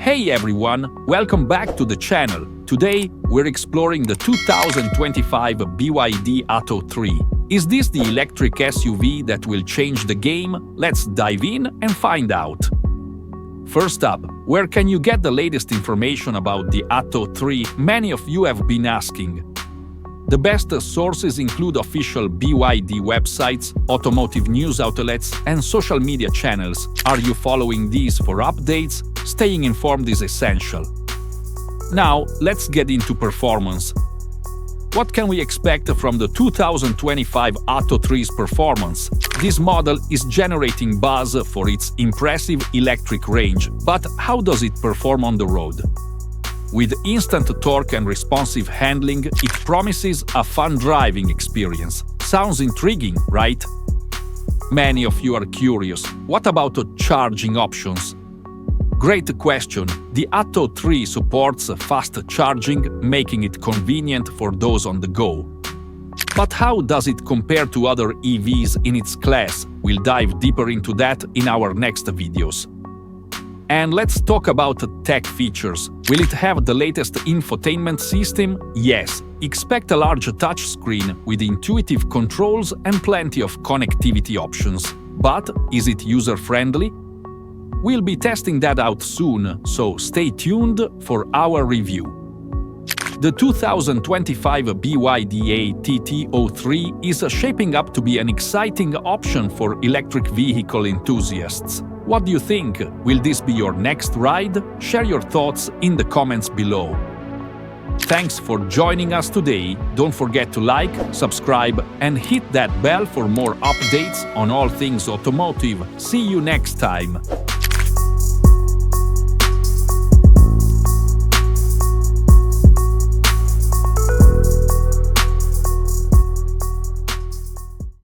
Hey everyone, welcome back to the channel. Today, we're exploring the 2025 BYD Atto 3. Is this the electric SUV that will change the game? Let's dive in and find out. First up, where can you get the latest information about the Atto 3? Many of you have been asking. The best sources include official BYD websites, automotive news outlets, and social media channels. Are you following these for updates? Staying informed is essential. Now, let's get into performance. What can we expect from the 2025 Atto 3's performance? This model is generating buzz for its impressive electric range, but how does it perform on the road? With instant torque and responsive handling, it promises a fun driving experience. Sounds intriguing, right? Many of you are curious. What about charging options? Great question. The Atto 3 supports fast charging, making it convenient for those on the go. But how does it compare to other EVs in its class? We'll dive deeper into that in our next videos. And let's talk about tech features. Will it have the latest infotainment system? Yes. Expect a large touchscreen with intuitive controls and plenty of connectivity options. But is it user-friendly? We'll be testing that out soon, so stay tuned for our review. The 2025 BYD Atto 3 is shaping up to be an exciting option for electric vehicle enthusiasts. What do you think? Will this be your next ride? Share your thoughts in the comments below. Thanks for joining us today. Don't forget to like, subscribe, and hit that bell for more updates on all things automotive. See you next time.